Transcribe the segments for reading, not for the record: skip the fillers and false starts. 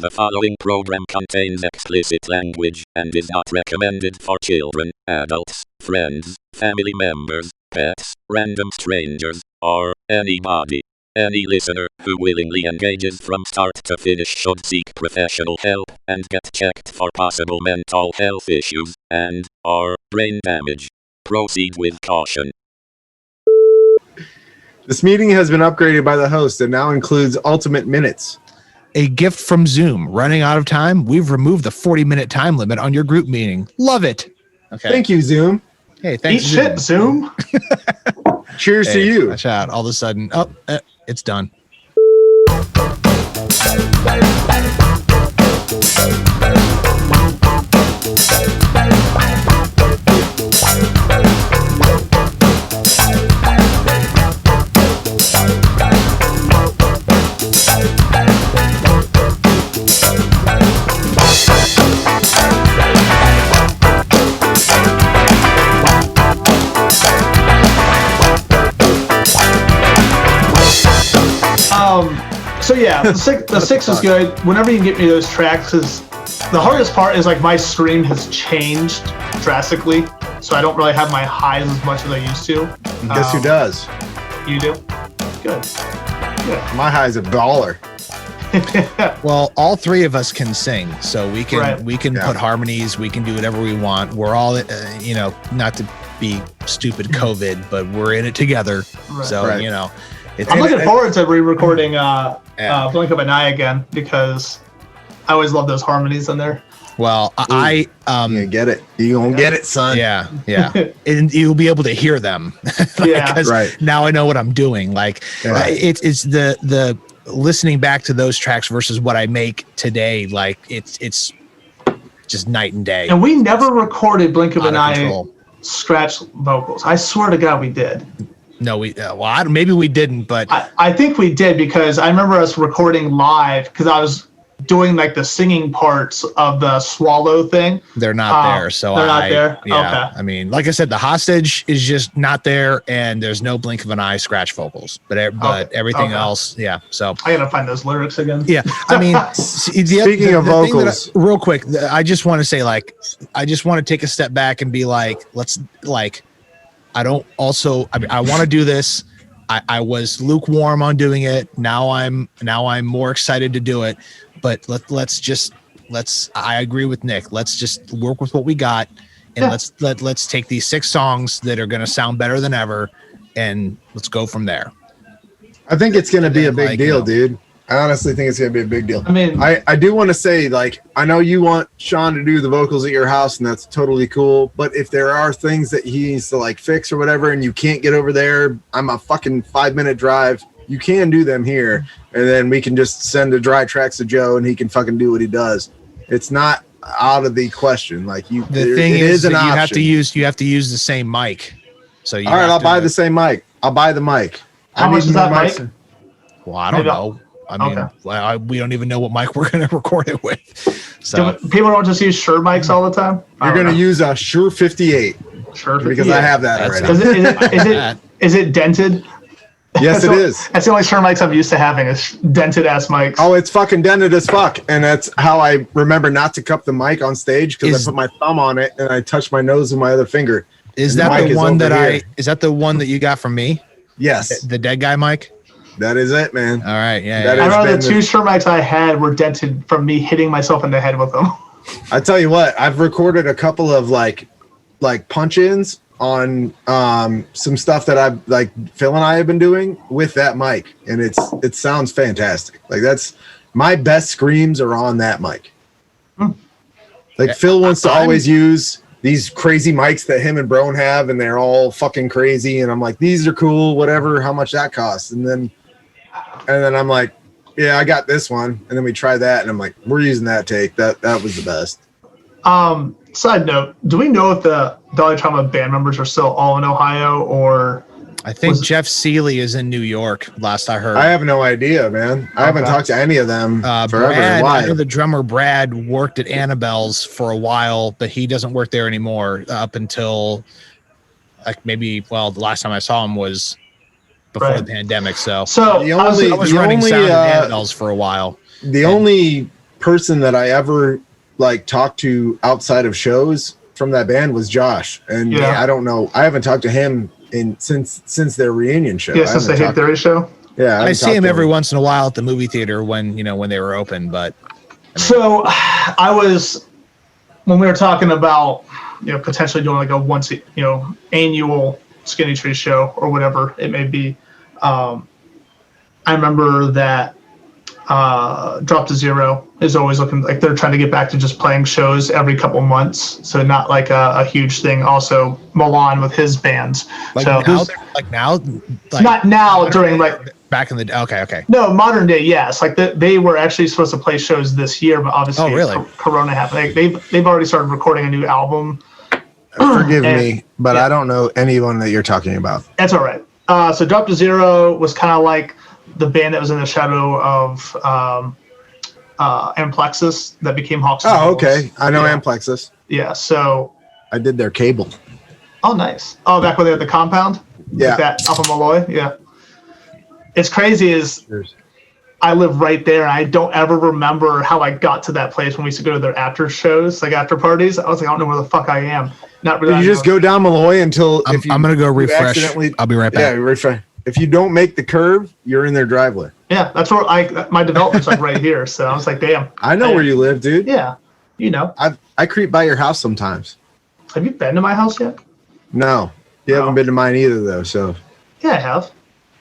The following program contains explicit language and is not recommended for children, adults, friends, family members, pets, random strangers, or anybody. Any listener who willingly engages from start to finish should seek professional help and get checked for possible mental health issues and/or brain damage. Proceed with caution. This meeting has been upgraded by the host and now includes Ultimate Minutes. A gift from Zoom. Running out of time? We've removed the 40-minute time limit on your group meeting. Love it. Okay. Thank you, Zoom. Hey, thanks. Eat shit, Zoom. Cheers to you. Watch out. All of a sudden, it's done. So yeah, the six is good. Whenever you can get me those tracks, is the hardest part is like my stream has changed drastically, so I don't really have my highs as much as I used to. Guess who does? You do? Good. My high's a baller. Well, all three of us can sing, so we can put harmonies. We can do whatever we want. We're all, not to be stupid COVID, but we're in it together. Right. So I'm looking forward to re-recording Blink of an Eye again, because I always love those harmonies in there. Well, you gonna get it. You gonna get it, son. Yeah. And you'll be able to hear them. Now I know what I'm doing. It's the listening back to those tracks versus what I make today. Like it's just night and day. And we never recorded Blink of an Eye scratch vocals. I swear to God we did. No, maybe we didn't, but I think we did, because I remember us recording live, because I was doing like the singing parts of the swallow thing. They're not there, so they're not there. Yeah, okay. I mean, like I said, the hostage is just not there, and there's no Blink of an Eye scratch vocals, but everything else, yeah. So I gotta find those lyrics again. Yeah, I mean, speaking of vocals, real quick, I just want to say, I just want to take a step back and be like, I want to do this. I was lukewarm on doing it. Now I'm more excited to do it. But I agree with Nick. Let's just work with what we got, and let's take these 6 songs that are going to sound better than ever, and let's go from there. I think it's going to be a big deal, dude. I honestly think it's going to be a big deal. I mean, I do want to say, I know you want Shawn to do the vocals at your house, and that's totally cool. But if there are things that he needs to fix or whatever, and you can't get over there, I'm a fucking 5-minute drive. You can do them here, and then we can just send the dry tracks to Joe, and he can fucking do what he does. It's not out of the question. The thing is that you have to use the same mic. So all right, I'll buy the same mic. I'll buy the mic. How much is that mic? Well, I don't know. I mean, we don't even know what mic we're going to record it with. So people don't just use Shure mics all the time. You're going to use a Shure 58. Sure, because I have that already. Is it dented? Yes, it is. That's the only Shure mics I'm used to having, is dented ass mics. Oh, it's fucking dented as fuck, and that's how I remember not to cup the mic on stage, because I put my thumb on it and I touch my nose with my other finger. Is that the one that Is that the one that you got from me? Yes. The dead guy mic. That is it, man. All right, yeah. I remember the 2 Shure mics I had were dented from me hitting myself in the head with them. I tell you what, I've recorded a couple of punch-ins on some stuff that I've Phil and I have been doing with that mic, and it sounds fantastic. That's my best screams are on that mic. Phil wants to always use these crazy mics that him and Brone have, and they're all fucking crazy, and I'm like, these are cool, whatever, how much that costs, and then I'm like, yeah, I got this one, and then we try that, and I'm like, we're using that take. That was the best. Side note, do we know if the Dolly Trauma band members are still all in Ohio, or I think Jeff Seeley is in New York, last I heard. I have no idea, man. I haven't talked to any of them forever. I know the drummer Brad worked at Annabelle's for a while, but he doesn't work there anymore up until the last time I saw him was before the pandemic. So the only, I was running sound at Annabelle's for a while. The only person that I ever like talked to outside of shows from that band was Josh. And I don't know. I haven't talked to him since their reunion show. Yeah, since the Hate Theory show. Yeah, I see him every once in a while at the movie theater when they were open. But so I was, when we were talking about potentially doing like a once annual Skinny Tree show or whatever it may be. I remember that Drop to Zero is always looking like they're trying to get back to just playing shows every couple months, so not like a huge thing. Also, Milan with his bands, not now during like back in the okay. No, modern day, yes. Like they were actually supposed to play shows this year, but obviously Corona happened. They've already started recording a new album. Forgive me, but I don't know anyone that you're talking about. That's all right. So Drop to Zero was kind of like the band that was in the shadow of Amplexus that became Hawks. Oh, okay. I know Amplexus. Yeah, so I did their cable. Oh, nice. Oh, back when they had the compound? Yeah. Like that up in Malloy? Yeah. It's crazy is I live right there, and I don't ever remember how I got to that place when we used to go to their after shows, like after parties. I was like, I don't know where the fuck I am. Not really. You just go down Malloy until I'm going to go refresh. I'll be right back. Yeah, refresh. If you don't make the curve, you're in their driveway. Yeah, that's where my development's like right here. So I was like, damn. I know where you live, dude. Yeah, I creep by your house sometimes. Have you been to my house yet? No, you haven't been to mine either, though. So yeah, I have.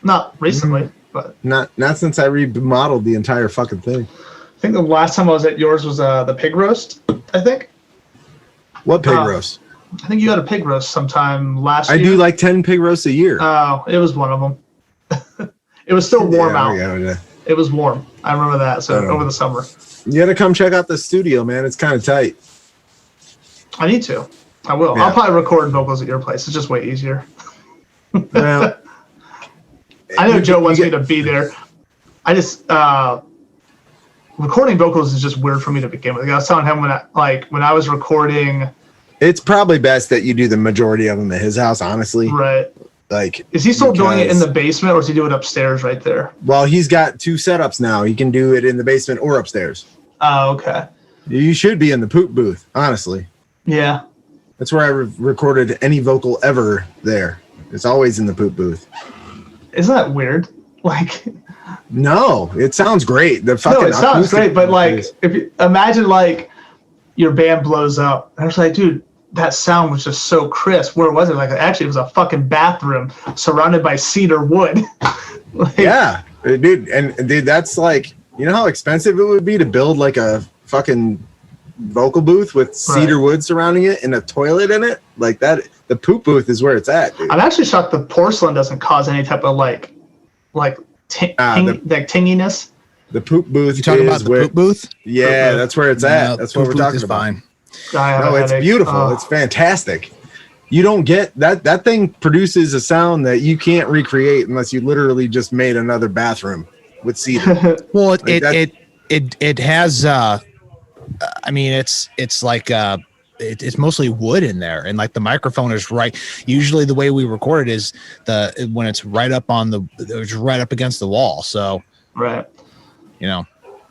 Not recently, but not since I remodeled the entire fucking thing. I think the last time I was at yours was the pig roast. I think. What pig roast? I think you had a pig roast sometime last year. I do like 10 pig roasts a year. Oh, it was one of them. It was still warm out. Yeah. It was warm. I remember that. So over the summer. You got to come check out the studio, man. It's kind of tight. I need to. I will. Yeah. I'll probably record vocals at your place. It's just way easier. Well, I know Joe wants me to be there. I just recording vocals is just weird for me to begin with. I was telling him when I was recording. It's probably best that you do the majority of them at his house, honestly. Right. Like, is he still doing it in the basement, or does he do it upstairs right there? Well, he's got two setups now. He can do it in the basement or upstairs. Oh, okay. You should be in the poop booth, honestly. Yeah. That's where I recorded any vocal ever there. It's always in the poop booth. Isn't that weird? Like, no, it sounds great. The fucking it sounds great, but like, if you imagine like your band blows up, I was like, dude, that sound was just so crisp. Where was it? Like, actually, it was a fucking bathroom surrounded by cedar wood. Like, yeah, dude, and dude, that's like, you know how expensive it would be to build like a fucking vocal booth with cedar wood surrounding it and a toilet in it? Like that, the poop booth is where it's at, dude. I'm actually shocked the porcelain doesn't cause any type of tinginess. The poop booth. You talking about the poop booth? Yeah, that's where it's at. That's what we're talking about. Fine. No, it's beautiful. It's fantastic. You don't get that. That thing produces a sound that you can't recreate unless you literally just made another bathroom with cedar. Well, it has. I mean, it's like it's mostly wood in there, and like the microphone is right. Usually, the way we record it is when it's right up it's right up against the wall. So right, I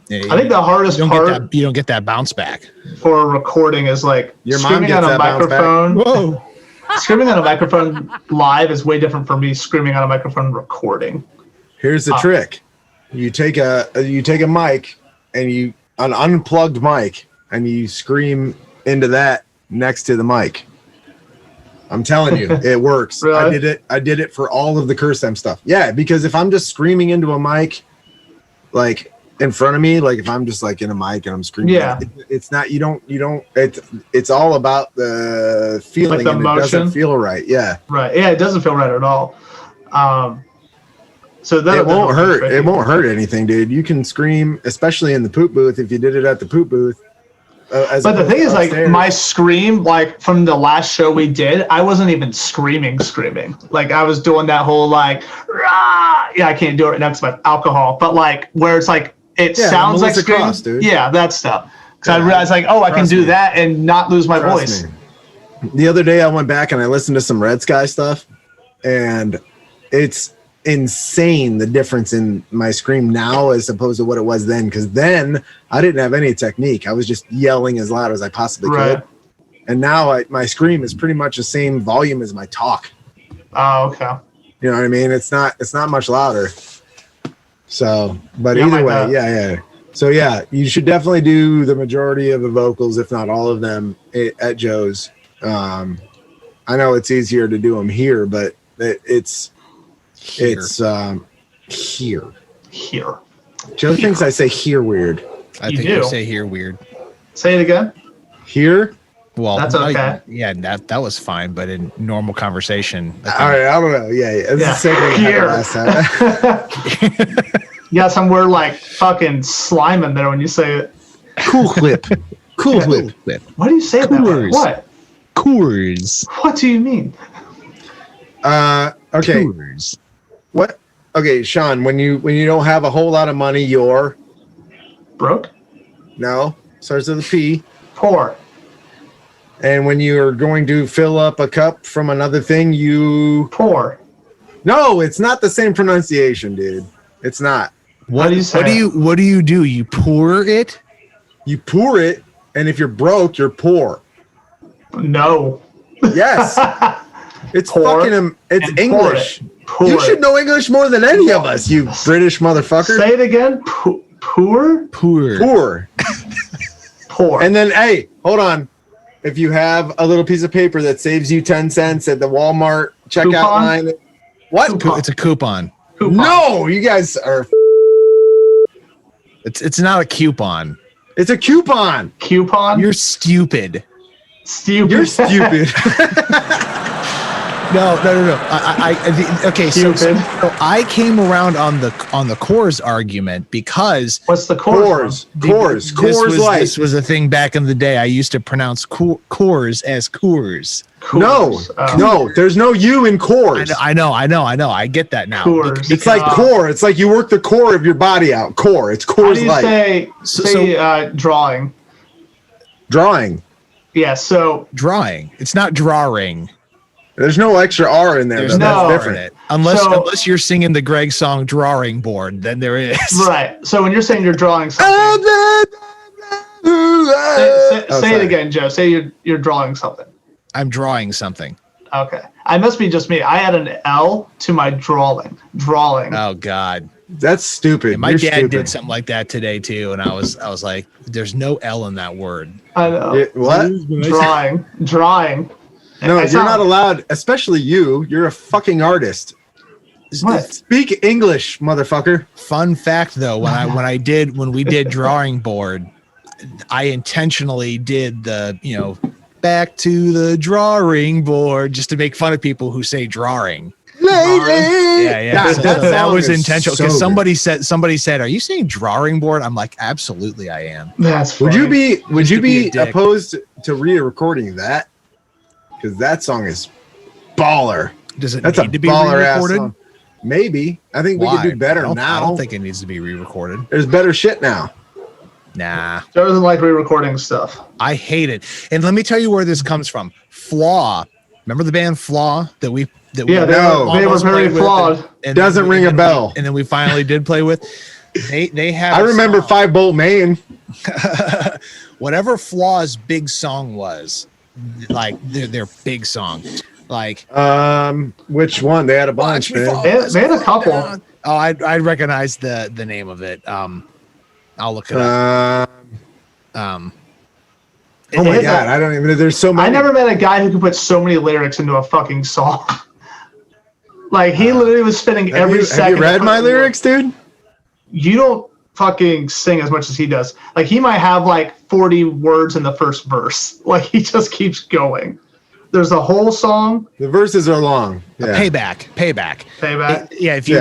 think the hardest part you don't get that bounce back for recording is like your screaming mom gets on a microphone. Whoa. Screaming on a microphone live is way different from me screaming on a microphone recording. Here's the trick. You take a mic and an unplugged mic and you scream into that next to the mic. I'm telling you, it works. Really? I did it for all of the Curse Them stuff. Yeah, because if I'm just screaming into a mic like in front of me, like if I'm just like in a mic and I'm screaming, it's not, it's all about the feeling, like the and motion. It doesn't feel right. Yeah. Right. Yeah, it doesn't feel right at all. So that it won't hurt. It won't hurt anything, dude. You can scream, especially in the poop booth. If you did it at the poop booth. But the thing is, like, my scream, like from the last show we did, I wasn't even screaming. Like I was doing that whole like, rah! Yeah, I can't do it next to my alcohol. But like where it's like it sounds like screaming. Dude. Yeah, that stuff. Because I realized like, I can do that and not lose my voice. The other day I went back and I listened to some Red Sky stuff, and it's insane the difference in my scream now as opposed to what it was then. Because then I didn't have any technique. I was just yelling as loud as I possibly could. And now my scream is pretty much the same volume as my talk. Oh, okay. You know what I mean? It's not much louder. So, but either way, yeah. So yeah, you should definitely do the majority of the vocals, if not all of them, at Joe's. I know it's easier to do them here, but it's here. Joe thinks I say here weird. I think you say here weird. Say it again. Here. Well, that's okay. Yeah, that was fine, but in normal conversation. All right, I don't know. Yeah. It's the same thing last time. You got some word like fucking slime in there when you say it. Cool whip. Cool whip. Why do you say that way? What? Coors. What do you mean? Okay. Coors. What? Okay, Sean, when you don't have a whole lot of money, you're broke? No. Starts with a P. Poor. And when you're going to fill up a cup from another thing, you pour. No, it's not the same pronunciation, dude. It's not. What do you say? What do you do? You pour it? You pour it, and if you're broke, you're poor. No. Yes. It's pour fucking it's English. Pour you should know English more than any of us, you British motherfucker. Say it again. Poor? Poor. Poor. And then, hey, hold on. If you have a little piece of paper that saves you 10 cents at the Walmart checkout line. What? It's a coupon. No, you guys are. It's not a coupon. It's a coupon. Coupon? You're stupid. You're stupid. No. Okay, so I came around on the Coors argument because what's the Coors? Coors Light. This was a thing back in the day. I used to pronounce Coors as Coors. No, there's no U in Coors. I know. I get that now. Coors. It's like core. It's like you work the core of your body out. Core. It's Coors Light. How do you say drawing? Drawing. Yeah. So drawing. It's not drawing. There's no extra R in there. There's no different. Unless you're singing the Greg song "Drawing Board," then there is. Right. So when you're saying you're drawing something, say it again, Joe. Say you're drawing something. I'm drawing something. Okay. I must be just me. I had an L to my drawing. Oh God. That's stupid. And my dad did something like that today too, and I was like, "There's no L in that word." I know. What? Drawing. No, you're not allowed, especially you. You're a fucking artist. What? Speak English, motherfucker. Fun fact though, when we did drawing board, I intentionally did the, back to the drawing board just to make fun of people who say drawing. Yeah. God, that was intentional because somebody said, "Are you saying drawing board?" I'm like, "Absolutely, I am." That's funny. Would you be opposed to re-recording that? Because that song is baller. Does it need to be re-recorded? Maybe. I think we could do better now. I don't think it needs to be re-recorded. There's better shit now. Nah. Joe doesn't like re-recording stuff. I hate it. And let me tell you where this comes from. Flaw. Remember the band Flaw that we they were very flawed. And doesn't ring a bell. And then we finally did play with. They have. I remember 5 Bolt Main. Whatever Flaw's big song was, like their big song, like which one? They had a bunch, man. They had a couple. Oh, I recognize the name of it. I'll look it up. Oh my God, I don't even. There's so many. I never met a guy who could put so many lyrics into a fucking song. Like he literally was spinning every second. Have you read my lyrics, dude? You don't fucking sing as much as he does. Like he might have like 40 words in the first verse. Like he just keeps going. There's a whole song. The verses are long. Yeah. Payback. If you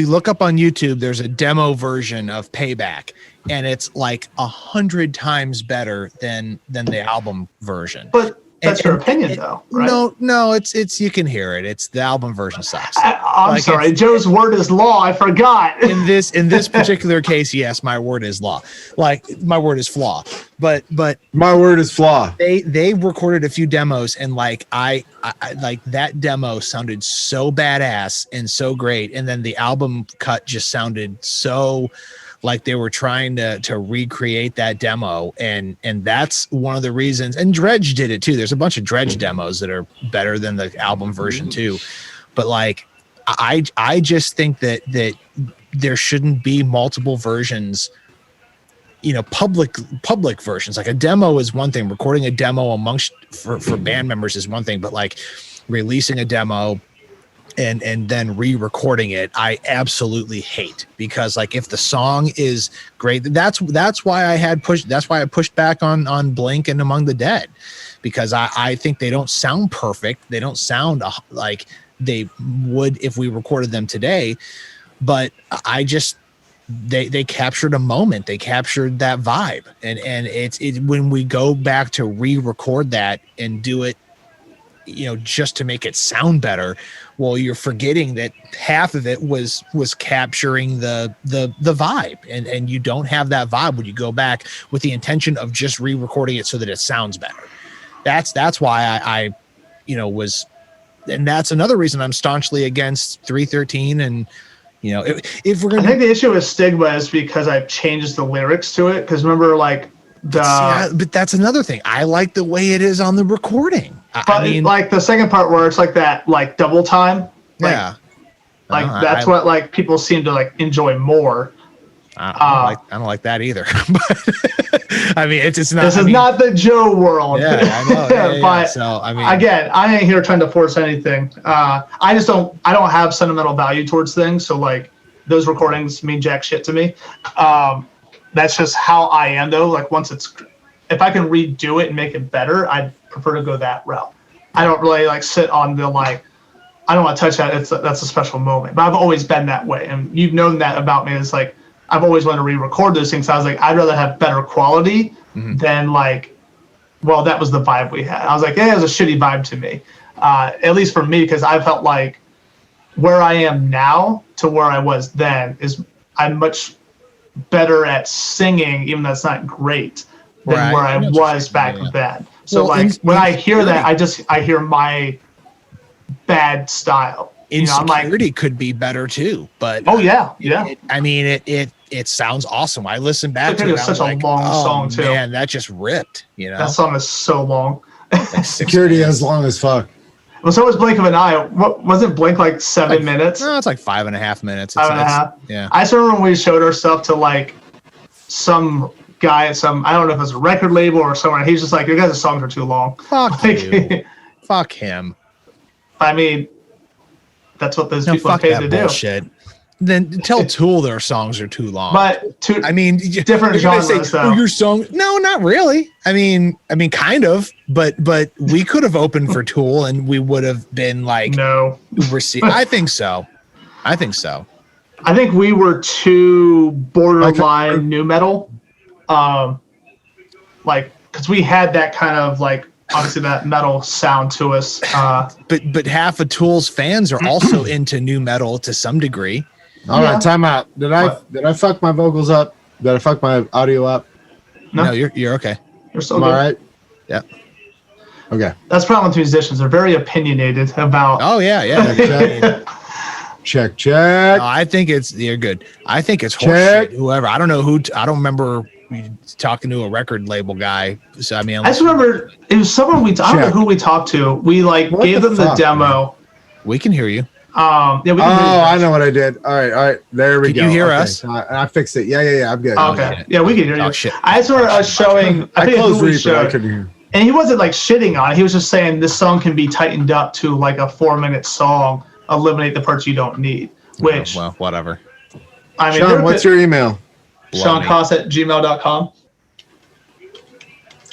look up on YouTube, there's a demo version of Payback, and it's like 100 times better than the album version. But That's your opinion, though, right? No, it's you can hear it. It's the album version sucks. I'm sorry, Joe's word is law. I forgot. in this particular case, yes, my word is law. Like my word is flaw. But my word is flaw. They recorded a few demos, and like I like that demo sounded so badass and so great, and then the album cut just sounded so like they were trying to recreate that demo, and that's one of the reasons. And Dredge did it too. There's a bunch of Dredge demos that are better than the album version too. But like I just think that there shouldn't be multiple versions. Public versions. Like a demo is one thing. Recording a demo amongst for band members is one thing, but like releasing a demo and then re-recording it, I absolutely hate, because like if the song is great, that's why I pushed back on Blink and Among the Dead, because I think they don't sound perfect. They don't sound like they would if we recorded them today, but I just they captured a moment. They captured that vibe, and it's when we go back to re-record that and do it, just to make it sound better, well, you're forgetting that half of it was capturing the vibe, and you don't have that vibe when you go back with the intention of just re-recording it so that it sounds better. That's why I was, and that's another reason I'm staunchly against 313. And if we're gonna, I think the issue with Stigma is because I've changed the lyrics to it. Because remember, like but that's another thing. I like the way it is on the recording. I mean, like the second part where it's like that, like double time. Yeah. That's what like people seem to like enjoy more. I don't like that either. But I mean, it's not. This is not the Joe world. Yeah, I know. Yeah, but so I mean, again, I ain't here trying to force anything. I don't have sentimental value towards things. So like those recordings mean jack shit to me. That's just how I am, though. Like if I can redo it and make it better, I'd prefer to go that route. I don't really like sit on the like, I don't want to touch that. That's a special moment. But I've always been that way, and you've known that about me. It's like I've always wanted to re-record those things. So I was like, I'd rather have better quality than like, well, that was the vibe we had. I was like, yeah, it was a shitty vibe to me, at least for me, because I felt like where I am now to where I was then I'm much better at singing, even though it's not great, than where I was back then. So when I hear that, I hear my bad style. Insecurity could be better too, but it sounds awesome. I listened back to it. It's such a long song too. Man, that just ripped. That song is so long. Like Security as long as fuck. Well, so was Blink of an Eye. What wasn't Blink like 7 minutes? No, it's like 5.5 minutes. 5.5. Yeah. I still remember when we showed our stuff to like some guy at I don't know if it was a record label or somewhere. He's just like, your guys' songs are too long. Fuck you. Fuck him. I mean, that's what those people are paid to bullshit. Then tell Tool their songs are too long. But different genres. Say, your song? No, not really. I mean, kind of. But we could have opened for Tool, and we would have been like, no. I think so. I think we were too borderline new metal, because we had that kind of like obviously that metal sound to us. But half of Tool's fans are also into new metal to some degree. All right, time out. Did I fuck my vocals up? Did I fuck my audio up? No, you're okay. You're still all good. right. Yeah. Okay. That's the problem with musicians. They're very opinionated about. Oh yeah. Check. No, I think you're good. I think it's horseshit. Whoever. I don't know who. I don't remember talking to a record label guy. So I mean, I just remember it was someone I don't know who we talked to. We gave them the demo. Man? We can hear you. Yeah, we can hear you. I know what I did. All right. There we go. Can you hear us? I fixed it. Yeah. I'm good. Okay. Yeah, we can hear you. Shit. I just remember us showing. I think closed who we Reaper. showed. I couldn't hear. And he wasn't like shitting on it. He was just saying this song can be tightened up to like a 4-minute song. Eliminate the parts you don't need. Which, well, whatever. I mean, Shawn, what's your email? Shawn Coss at gmail.com.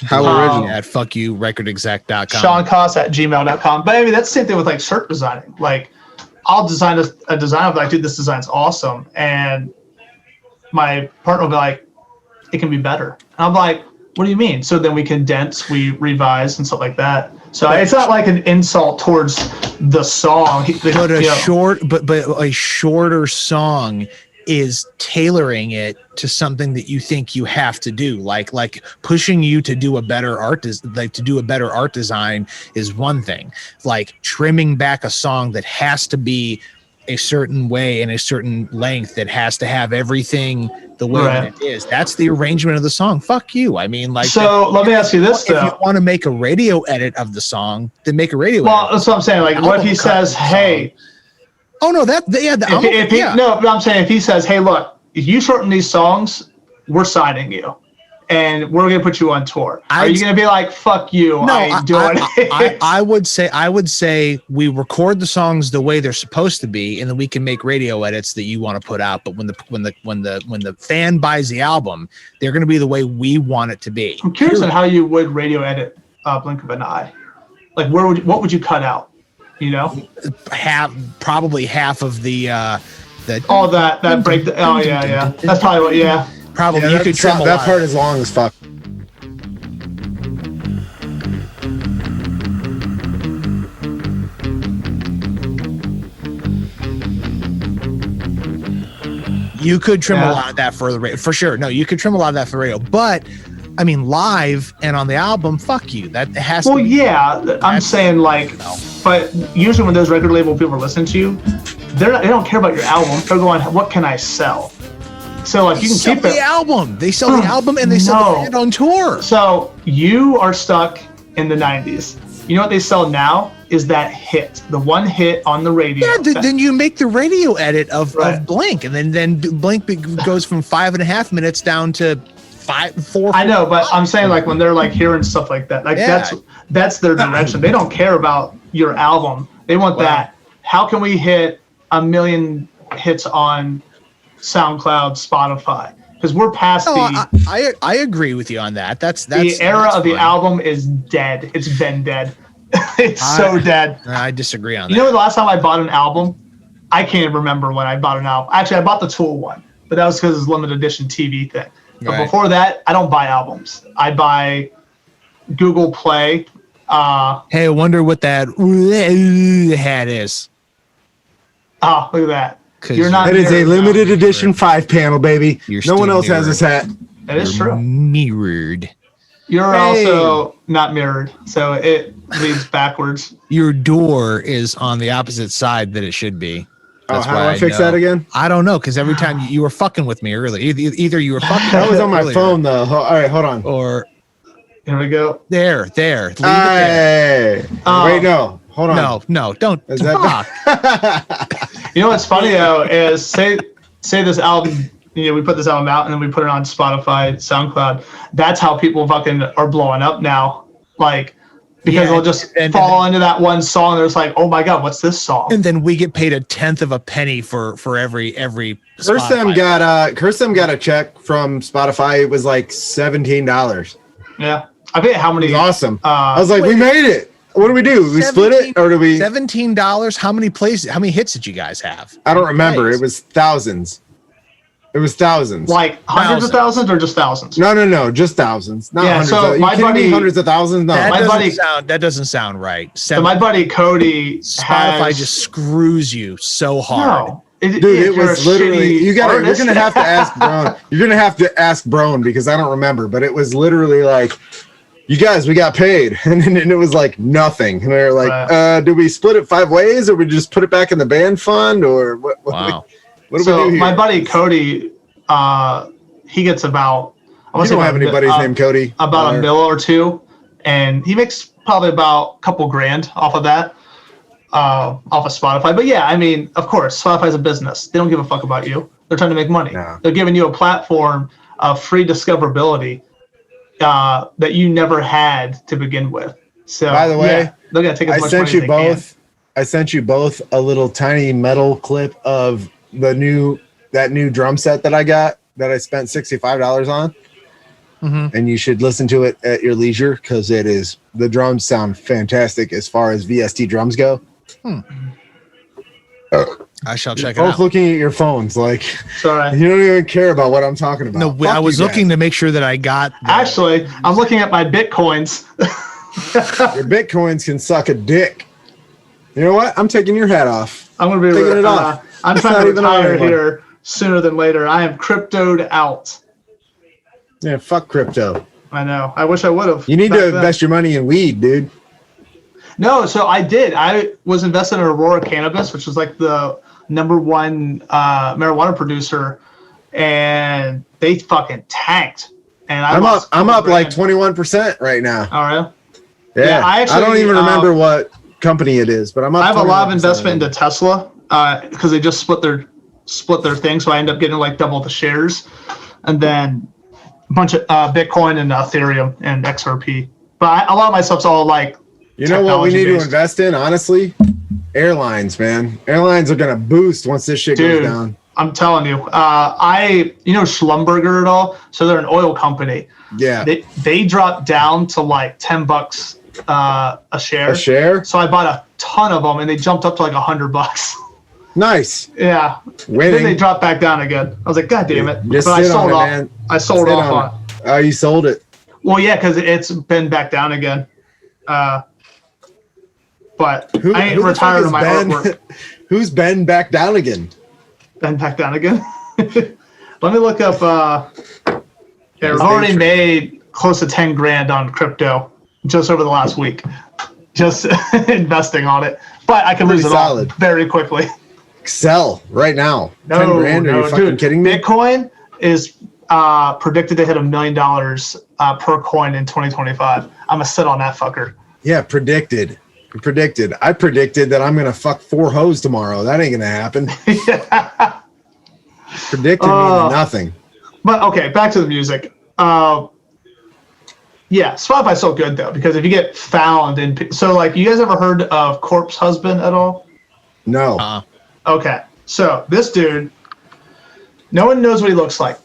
How original. At fuckyourecordexec.com. Shawn Coss at gmail.com. But I mean, that's the same thing with like shirt designing. Like, I'll design a design. I'll be like, dude, this design's awesome. And my partner will be like, it can be better. And I'm like, What do you mean? So then we condense, we revise, and stuff like that. So it's not like an insult towards the song. But a shorter song is tailoring it to something that you think you have to do, like pushing you to do a better art design is one thing. Like trimming back a song that has to be a certain way and a certain length, that has to have everything the way that it is. That's the arrangement of the song. Fuck you. I mean, like. So let me ask you this: though. If you want to make a radio edit of the song, then make a radio. Well, edit. That's what I'm saying. Like, what if he says, "Hey"? Oh no, no, but I'm saying if he says, "Hey, look, if you shorten these songs, we're signing you, and we're gonna put you on tour." Are you gonna be like, "Fuck you"? No, I ain't doing it. I would say we record the songs the way they're supposed to be, and then we can make radio edits that you want to put out. But when the fan buys the album, they're gonna be the way we want it to be. I'm curious on how you would radio edit Blink of an Eye. Like, what would you cut out? You know, probably half of the all that break. Yeah. That's probably what. Yeah, probably you could trim that part is long as fuck. You could trim a lot of that for the radio, for sure. No, you could trim a lot of that for radio, but I mean, live and on the album, fuck you. That has to. Well, yeah, I'm saying like, but usually when those record label people are listening to you, they don't care about your album. They're going, what can I sell? So like, you can keep the album. They sell the album and they sell the band on tour. So you are stuck in the 90s. You know what they sell now is that hit, the one hit on the radio. Yeah, then you make the radio edit of Blink, and then Blink goes from 5.5 minutes down to 4. I know, but I'm saying like when they're like hearing stuff like that, like that's their direction. They don't care about your album. They want that. How can we hit 1 million hits on SoundCloud, Spotify? Because we're past I agree with you on that. That's the era of the album is dead. It's been dead. It's so dead. I disagree on that. You know, the last time I bought an album, I can't remember when I bought an album. Actually, I bought the Tool one, but that was because it's limited edition TV thing. But before that, I don't buy albums. I buy Google Play. Hey, I wonder what that hat is. Oh, look at that. You're not. It is a limited edition 5-panel, baby. No one else has this hat. That is true. Mirrored. You're also not mirrored, so it leads backwards. Your door is on the opposite side that it should be. That's how do I fix that again? I don't know, because every time you were fucking with me earlier. Either you were fucking. That was on my phone, though. All right, hold on. Or here we go. There. Leave it there. Wait, no. Hold on. No, don't talk. You know what's funny though is say this album. You know, we put this album out and then we put it on Spotify, SoundCloud. That's how people fucking are blowing up now. Like, because they'll just fall into that one song. They're just like, oh my God, what's this song? And then we get paid 1/10 of a penny for every. Curse them got a check from Spotify. It was like $17. Yeah, I bet how many? It was awesome. I was like, we made it. What do we do? We split it, or do we? $17. How many hits did you guys have? I don't remember. It was thousands. Like hundreds of thousands or just thousands? No, just thousands. Not hundreds. So my buddy, hundreds of thousands. No, that doesn't sound right. So my buddy Cody, Spotify just screws you so hard. No, it was literally. You're gonna have to ask Brown. You're gonna have to ask Brown because I don't remember. But it was literally like, you guys, we got paid, and it was like nothing. And they're like, did we split it 5 ways, or we just put it back in the band fund, or what? Wow. What do we do here? My buddy Cody, he gets about. I don't have any buddies named Cody. About $1 or $2 million, and he makes probably about a couple grand off of that, off of Spotify. But yeah, I mean, of course, Spotify's a business. They don't give a fuck about you. They're trying to make money. No. They're giving you a platform of free discoverability that you never had to begin with. So, by the way, they're gonna take as much money as they can. I sent you both a little tiny metal clip of that new drum set that I got that I spent $65 on. Mm-hmm. And you should listen to it at your leisure because the drums sound fantastic as far as VST drums go. I shall check it Both out. looking at your phones, like Sorry. you don't even care about what I'm talking about. No, Fuck I was you guys. looking to make sure that I got. Actually, I'm looking at my Bitcoins. Your Bitcoins can suck a dick. You know what? I'm taking your hat off. I'm going to be Taking it off. I'm It's trying not to even on retire anymore. here sooner than later. I am cryptoed out. Yeah, fuck crypto. I know. I wish I would have. You need to invest your money in weed, dude. No, so I did. I was invested in Aurora Cannabis, which was like the #1 marijuana producer, and they fucking tanked. And I'm up like 21% right now. All right. Yeah, I actually, don't even remember what company it is, but I'm up. I have a lot of 21% investment into Tesla because they just split their thing, so I end up getting like double the shares, and then a bunch of Bitcoin and Ethereum and XRP. But a lot of my stuff's all like. You know what we need to technology-based. invest in, honestly? Airlines, man. Airlines are gonna boost once this shit goes down. I'm telling you, you know Schlumberger at all? So they're an oil company. Yeah. They dropped down to like $10 a share. A share? So I bought a ton of them, and they jumped up to like $100. Nice. Yeah. Winning. Then they dropped back down again. I was like, God damn it! Just but I sit sold on it, off. man. I sold Sit off on on it. Oh, you sold it. Well, yeah, because it's been back down again. But I ain't retired on my artwork. Who's Ben back down again? Been back down again. Let me look up. I've already made close to 10 grand on crypto just over the last week, just investing on it. But I can lose it all very quickly. Sell right now. No, 10 grand? Are you fucking dude, kidding me? Bitcoin is predicted to hit $1 million per coin in 2025. I'm gonna sit on that fucker. Yeah, predicted. I predicted that I'm gonna fuck 4 hoes tomorrow. That ain't gonna happen. Yeah. Predicted means nothing. But okay, back to the music. Yeah, Spotify's so good though, because if you get found in, so like, you guys ever heard of Corpse Husband at all? No. Okay, so this dude, no one knows what he looks like.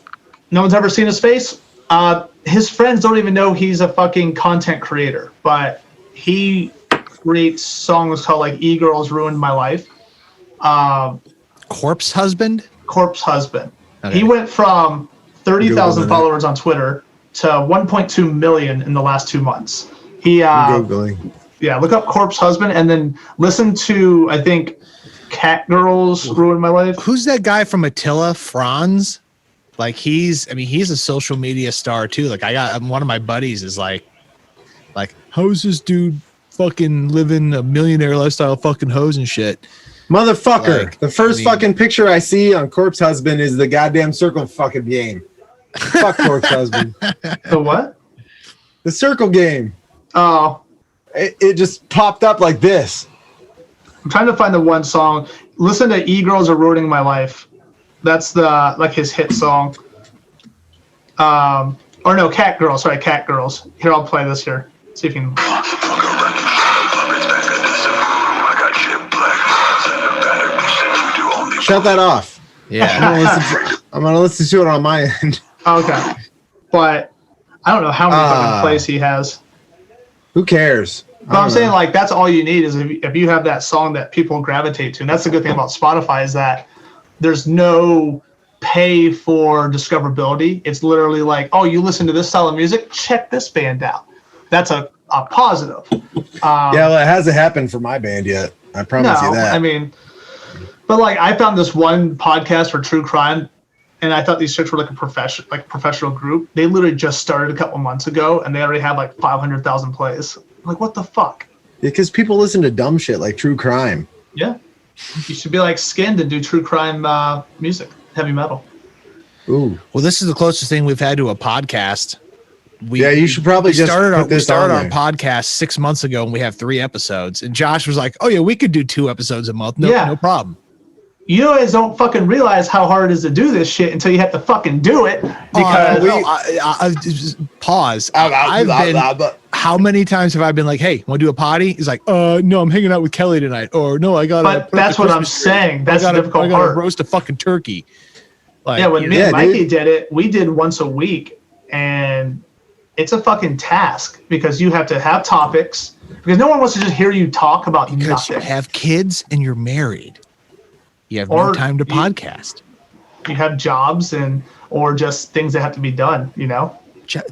No one's ever seen his face. His friends don't even know he's a fucking content creator, but he creates songs called like "E-Girls Ruined My Life." Corpse Husband? Corpse Husband. Okay. He went from 30,000 Googling followers on Twitter to 1.2 million in the last 2 months. He Googling. Yeah, look up Corpse Husband and then listen to, I think, Cat Girls Ruined My Life. Who's that guy from Attila, Franz? Like he's a social media star too. Like one of my buddies is like, how's this dude fucking living a millionaire lifestyle, fucking hoes and shit? Motherfucker. Like, The first fucking picture I see on Corpse Husband is the goddamn circle fucking game. Fuck Corpse Husband. The what? The circle game. Oh, It just popped up like this. I'm trying to find the one song. Listen to "E-Girls Are Ruining My Life." That's his hit song. Or no, Cat Girls. Sorry, Cat Girls. Here, I'll play this here. See if you can. Shut that off. Yeah. I'm gonna listen to it on my end. Okay, but I don't know how many fucking plays he has. Who cares? But I'm saying, like, that's all you need is if you have that song that people gravitate to. And that's the good thing about Spotify is that there's no pay for discoverability. It's literally like, oh, you listen to this style of music? Check this band out. That's a positive. Yeah, well, it hasn't happened for my band yet. I promise you that. I mean, but like, I found this one podcast for true crime, and I thought these chicks were like a professional group. They literally just started a couple months ago, and they already had like 500,000 plays. I'm like, what the fuck? Because people listen to dumb shit like true crime. Yeah, you should be like Skinned and do true crime music, heavy metal. Ooh. Well, this is the closest thing we've had to a podcast. You should probably just we started our podcast 6 months ago, and we have 3 episodes. And Josh was like, "Oh yeah, we could do 2 episodes a month. No problem." You guys don't fucking realize how hard it is to do this shit until you have to fucking do it. Because pause. How many times have I been like, "Hey, want to do a potty?" He's like, no, I'm hanging out with Kelly tonight." Or no, I got. But that's what I'm saying. That's the difficult part. I got roast a fucking turkey. Like, yeah, when me and Mikey did it, we did once a week, and it's a fucking task because you have to have topics because no one wants to just hear you talk about nothing. You have kids and you're married. You have Or no time to you- podcast. You have jobs or just things that have to be done, you know?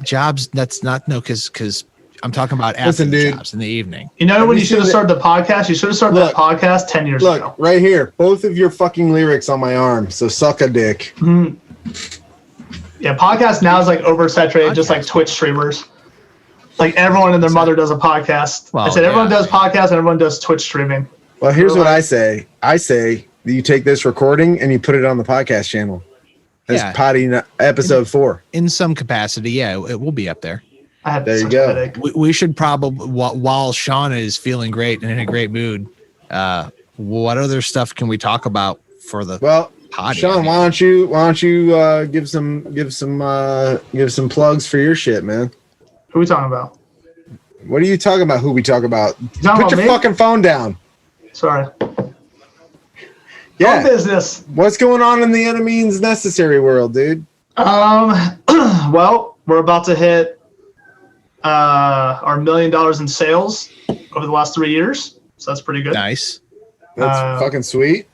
Jobs, that's not, no, because I'm talking about after Listen, the dude. jobs in the evening. You know Have when you you should have seen started the podcast? You should have started that podcast 10 years Look, ago. right here. Both of your fucking lyrics on my arm. So suck a dick. Yeah, podcast now is like oversaturated, just like Twitch streamers. Like everyone and their mother does a podcast. Well, I said everyone yeah, does podcasts and everyone does Twitch streaming. Well, here's what I say. I say that you take this recording and you put it on the podcast channel. That's Yeah. potty episode 4. In some capacity, yeah, it will be up there. I have There you such go. a headache. We should probably, while Shawn is feeling great and in a great mood, what other stuff can we talk about for the Well, potty? Shawn, why don't you give some plugs for your shit, man? Who are we talking about? What are you talking about? Who we talk about? talking Put about your me? fucking phone down. Sorry. Yeah. Home business. What's going on in the enemies necessary world, dude? Well, we're about to hit our $1 million in sales over the last 3 years. So that's pretty good. Nice. That's fucking sweet.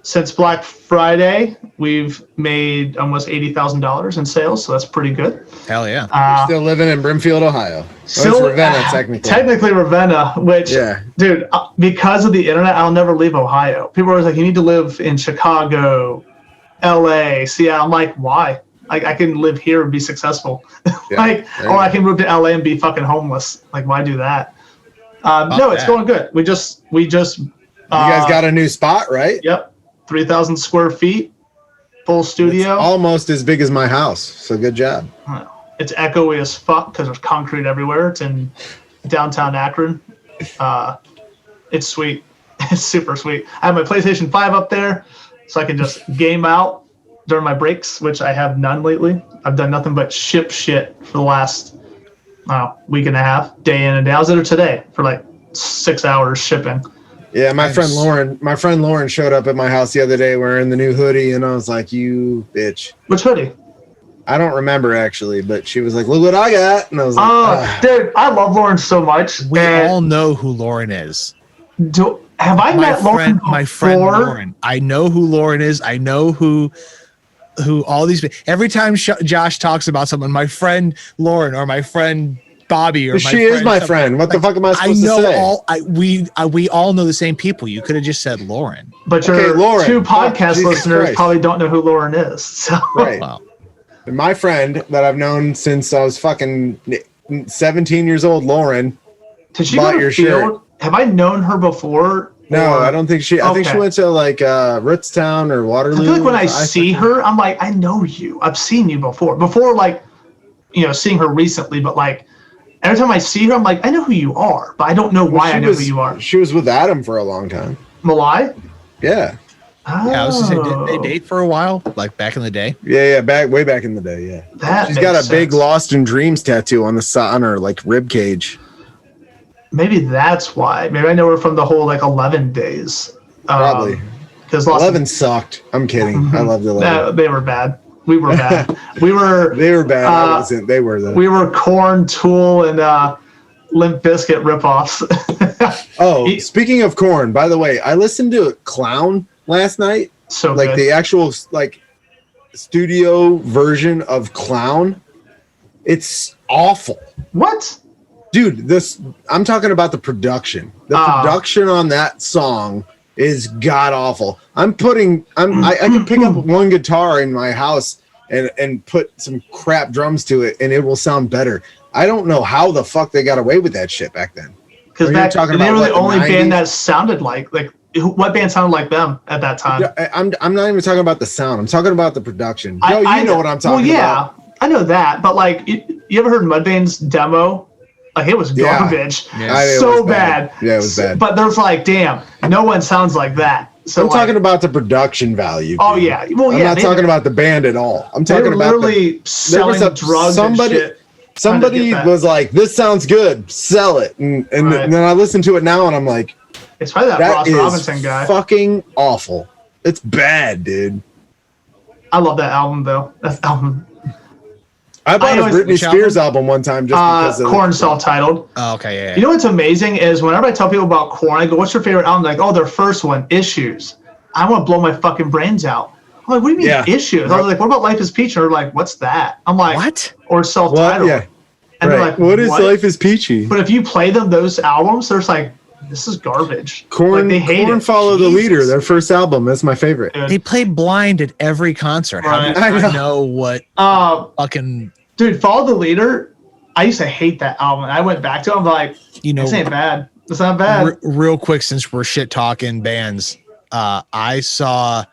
Since Black Friday, we've made almost $80,000 in sales. So that's pretty good. Hell yeah. You're still living in Brimfield, Ohio. Still, it's Ravenna, technically. Technically Ravenna, which, Yeah. dude, because of the internet, I'll never leave Ohio. People are always like, you need to live in Chicago, LA, Seattle. I'm like, why? Like, I can live here and be successful. Yeah, Or I can move to LA and be fucking homeless. Like, why do that? No, it's that. going good. We just. You guys got a new spot, right? Yep, 3,000 square feet, full studio. It's almost as big as my house. So good job. It's echoey as fuck because there's concrete everywhere. It's in downtown Akron. It's sweet. It's super sweet. I have my PlayStation 5 up there, so I can just game out during my breaks, which I have none lately. I've done nothing but ship shit for the last week and a half, day in and day out. I was there today for like 6 hours shipping. Yeah, my friend Lauren showed up at my house the other day wearing the new hoodie, and I was like, "You bitch." Which hoodie? I don't remember actually, but she was like, "Look what I got," and I was like, Oh, dude, I love Lauren so much. We and all know who Lauren is. have I met Lauren My friend before? Lauren. I know who Lauren is. I know who all these. Every time Josh talks about someone, my friend Lauren or my friend Bobby or my she is my friend. What the fuck am I supposed to say? We all know the same people. You could have just said Lauren. But your Okay, Lauren. two podcast Jesus listeners Christ. probably don't know who Lauren is. So. Right. Wow. And my friend that I've known since I was fucking 17 years old, Lauren. Did she Bought go to your field? shirt. Have I known her before? No, Or- I don't think she. I think she Okay. went to like Rootstown or Waterloo. I feel like when I see her, I'm like, I know you. I've seen you before. Before, like, seeing her recently, but like every time I see her, I'm like, I know who you are, but I don't know why I know who you are. She was with Adam for a long time. Malai? Yeah. Oh, Yeah, I was gonna say, didn't they date for a while, like back in the day? Yeah, way back in the day. Yeah. That She's makes got a big sense. Lost in Dreams tattoo on her like rib cage. Maybe that's why. Maybe I know her from the whole like 11 days. Probably. Because 11 sucked. I'm kidding. I loved 11. They were bad. We were bad. We were. They were bad. I wasn't. They were though. We were Korn, Tool, and Limp Bizkit ripoffs. Oh, speaking of Korn, by the way, I listened to Clown last night. So Like good. the actual like studio version of Clown. It's awful. What? Dude, I'm talking about the production. The production on that song is god awful. I can pick up one guitar in my house and put some crap drums to it and it will sound better. I don't know how the fuck they got away with that shit back then. Because Are you talking they about were the what, the only 90s? band that sounded like what band sounded like them at that time? I'm not even talking about the sound. I'm talking about the production. I You know what I'm talking well, yeah, about. I know that, but like, you ever heard Mudvayne's demo? Like, it was Yeah. garbage. It So was bad. Yeah, it was bad. But there's like, damn, no one sounds like that. So I'm like, talking about the production value. Oh dude. yeah, well I'm yeah. not they- talking about the band at all. I'm they talking were about literally selling drugs and shit. Somebody that. was like, "This sounds good, sell it," and Right. then I listen to it now, and I'm like, It's probably that "That Ross is Robinson guy. fucking awful. It's bad, dude." I love that album though. That album. I bought a always- Britney which Spears album one time just because of Korn self-titled. Oh, okay, You know what's amazing is whenever I tell people about Korn, I go, "What's your favorite album?" They're like, "Oh, their first one, Issues." I want to blow my fucking brains out. I'm like, what do you mean issues? I was like, what about Life is Peach? And they're like, what's that? I'm like, what? Or self-titled. Yeah. And they're like, what is Life is Peachy? But if you play those albums, there's like, this is garbage. Corn, like, they hate Corn it. Follow the Leader, their first album. That's my favorite. Dude. They play Blind at every concert. Right. How do you know what fucking... Dude, Follow the Leader, I used to hate that album. I went back to it. I'm like, this ain't bad. It's not bad. Real quick, since we're shit talking bands, I saw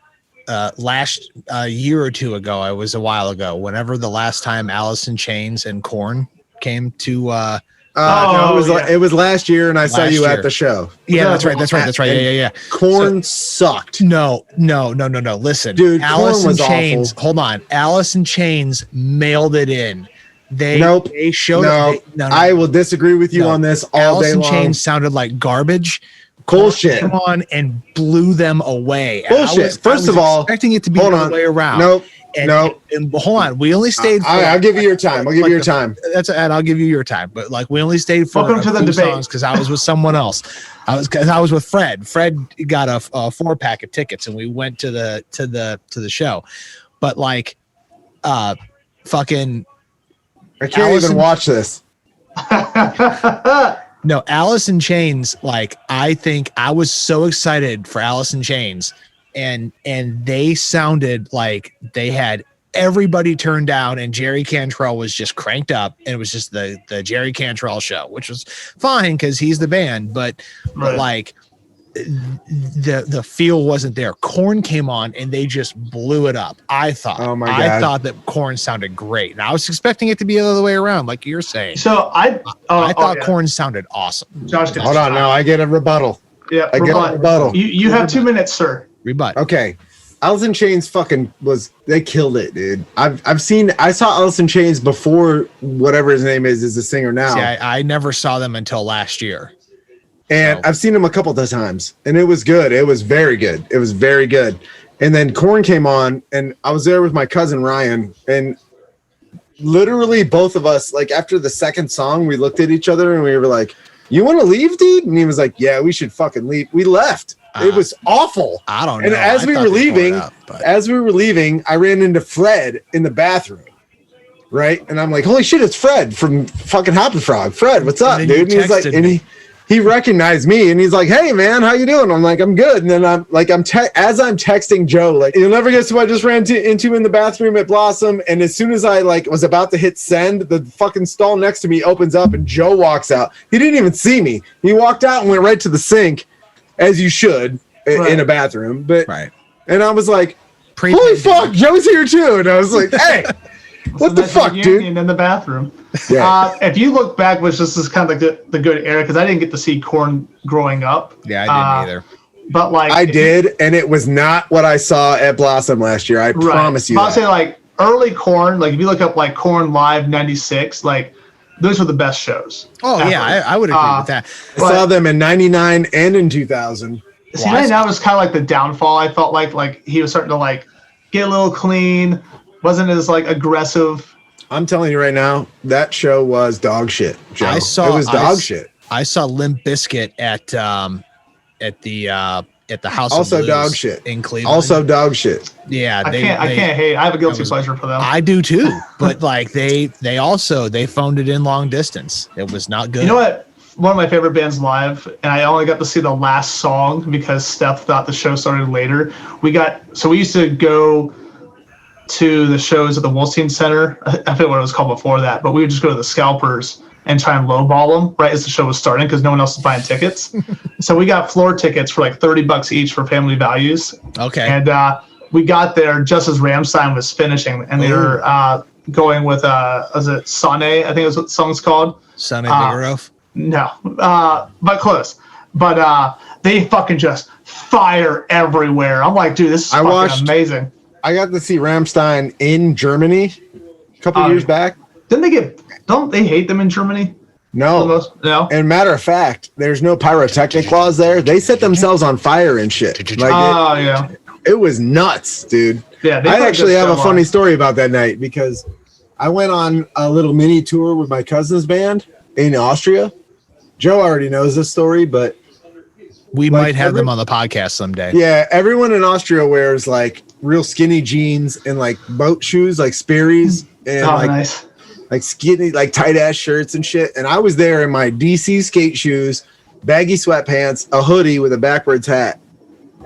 last year or two ago, it was a while ago, whenever the last time Alice in Chains and Korn came to it was last year, and I saw you at the show. Yeah, that's right. Yeah. Korn sucked. No. Listen, dude, Alice Korn was in Chains. awful. Hold on, Alice in Chains mailed it in. They showed no. I will disagree with you on this all day long. Alice in Chains sounded like garbage. Bullshit. Came on and blew them away. Bullshit. First of all, expecting it to be the other way around. Nope. And hold on. We only stayed. I'll give you your time. I'll give you your time. And I'll give you your time. But like, we only stayed for Welcome to the debate. songs because I was with someone else. I was with Fred. Fred got a 4-pack of tickets, and we went to the show. But like, fucking. I can't even watch this. No, Alice in Chains, like, I think I was so excited for Alice in Chains, and they sounded like they had everybody turned down, and Jerry Cantrell was just cranked up, and it was just the Jerry Cantrell show, which was fine because he's the band, but like the feel wasn't there. Korn came on and they just blew it up. I thought thought that Korn sounded great, and I was expecting it to be the other way around, like you're saying. So I thought Korn sounded awesome. Josh, hold on, now I get a rebuttal. Yeah, I get a rebuttal. You have 2 minutes, sir. Rebut. Okay. Alice in Chains they killed it, dude. I saw Alice in Chains before whatever his name is the singer now. See, I never saw them until last year. And I've seen him a couple of times, and it was good. It was very good. It was very good. And then Korn came on, and I was there with my cousin Ryan, and literally both of us, like after the second song, we looked at each other and we were like, "You want to leave, dude?" And he was like, "Yeah, we should fucking leave." We left. It was awful. I don't know. And as we were leaving, I ran into Fred in the bathroom. Right? And I'm like, "Holy shit, it's Fred from fucking Hoppin' Frog. Fred, what's up, dude?" And he's like, and he recognized me, and he's like, "Hey man, how you doing?" I'm like, "I'm good." And then I'm as I'm texting Joe, like, you'll never guess who I just ran into in the bathroom at Blossom. And as soon as I was about to hit send, the fucking stall next to me opens up, and Joe walks out. He didn't even see me. He walked out and went right to the sink, as you should in a bathroom. But and I was like, "Holy fuck, Joe's here too!" And I was like, "Hey." What the fuck, dude? In the bathroom. Yeah. If you look back, which this is kind of like the good era, because I didn't get to see Korn growing up. Yeah, I didn't either. But like I did, and it was not what I saw at Blossom last year. I promise you. I'll say like early Korn, like if you look up like Korn Live '96, like those were the best shows. Oh ever. Yeah, I would agree with that. I saw them in '99 and in 2000. See, right now was kind of like the downfall. I felt like he was starting to like get a little clean. Wasn't as like aggressive. I'm telling you right now, that show was dog shit, Joe. It was dog shit. I saw Limp Bizkit at the House also of Blues dog shit in Cleveland. Also dog shit. Yeah, I can't hate. I have a guilty pleasure for them. I do too, but like they phoned it in long distance. It was not good. You know what? One of my favorite bands live, and I only got to see the last song because Steph thought the show started later. We used to go to the shows at the Wolstein Center. I forget what it was called before that, but we would just go to the Scalpers and try and lowball them right as the show was starting because no one else was buying tickets. So we got floor tickets for like $30 each for Family Values. Okay. And we got there just as Rammstein was finishing, and they were going with was it Sonne? I think it was what the song's called. Sonne Bigarov? No, but close. But they fucking just fire everywhere. I'm like, dude, this is fucking amazing. I got to see Rammstein in Germany a couple years back. Don't they hate them in Germany? No. No. And matter of fact, there's no pyrotechnic laws there. They set themselves on fire and shit. Yeah. It was nuts, dude. Yeah. I actually have a funny story about that night because I went on a little mini tour with my cousin's band in Austria. Joe already knows this story, but We Like, might have them on the podcast someday. Yeah, everyone in Austria wears like real skinny jeans and like boat shoes, like Sperry's, and Nice. like skinny, like tight ass shirts and shit. And I was there in my DC skate shoes, baggy sweatpants, a hoodie with a backwards hat,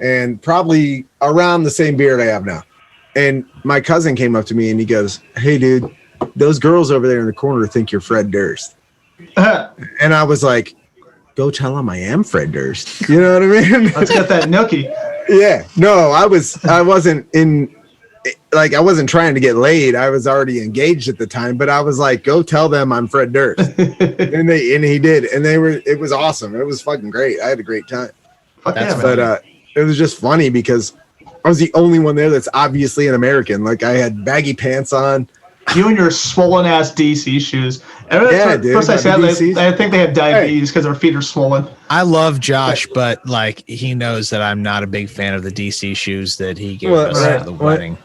and probably around the same beard I have now. And my cousin came up to me and he goes, "Hey, dude, those girls over there in the corner think you're Fred Durst." And I was like, "Go tell them I am Fred Durst." You know what I mean? Let's get that nookie. Yeah. No, I wasn't in, like, I wasn't trying to get laid. I was already engaged at the time, but I was like, "Go tell them I'm Fred Durst." and he did. And it was awesome. It was fucking great. I had a great time. But it was just funny because I was the only one there that's obviously an American. Like, I had baggy pants on. You and your swollen ass DC shoes. Dude. First I said I think they have diabetes because their feet are swollen. I love Josh, but like he knows that I'm not a big fan of the DC shoes that he gave us at the wedding.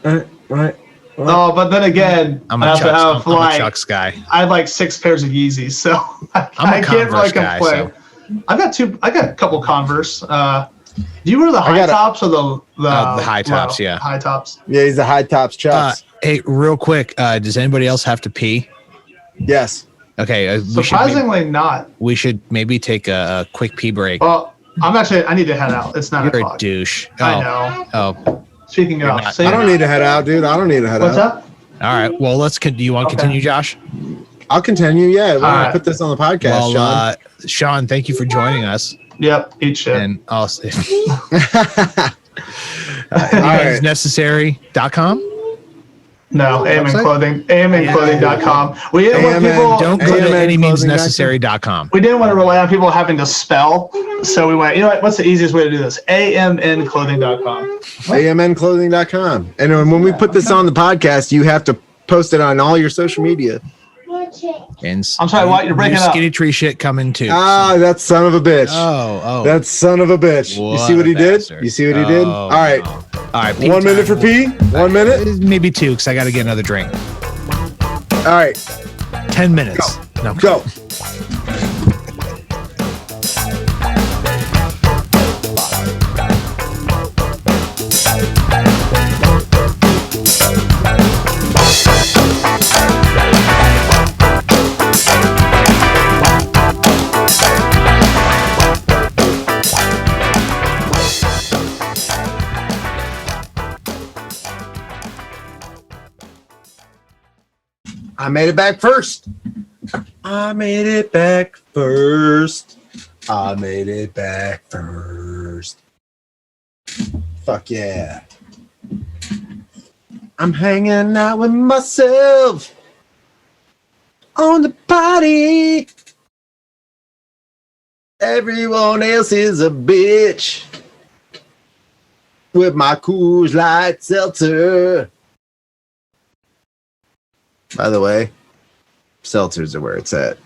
Right. Oh, but then again, I'm a Chucks guy. I have like 6 pairs of Yeezys, so I can't really complain. I got a couple Converse. Do you wear the high tops or the high tops? Yeah, high tops. Yeah, he's the high tops Chucks. Hey, real quick, does anybody else have to pee? Yes. Okay. Surprisingly not. We should maybe take a quick pee break. Well, I need to head out. It's 9 You're o'clock. a douche. I know. Oh. Speaking of, I don't need to head out, dude. I don't need to head What's out. up? All right. Well, do you want to continue, Josh? I'll continue. Yeah. We'll right. put this on the podcast, Sean. Sean, thank you for joining us. Yep. Eat shit. And also, necessary.com. No, AMN Clothing, AMNclothing.com. We didn't want people. Don't go to anymeansnecessary.com. We didn't want to rely on people having to spell, so we went, you know what? What's the easiest way to do this? AMNclothing.com. AMNclothing.com. And when we put this on the podcast, you have to post it on all your social media. And I'm sorry, what? You're breaking up. Skinny tree shit coming too. That son of a bitch. Oh. That son of a bitch. You see what he did? You see what he did? All right. No. All right. 1 minute for pee? 1 minute? Maybe 2, because I got to get another drink. All right. 10 minutes. Go. I made it back first. I made it back first. Fuck yeah. I'm hanging out with myself on the party. Everyone else is a bitch with my Coors Light Seltzer. By the way, seltzers are where it's at.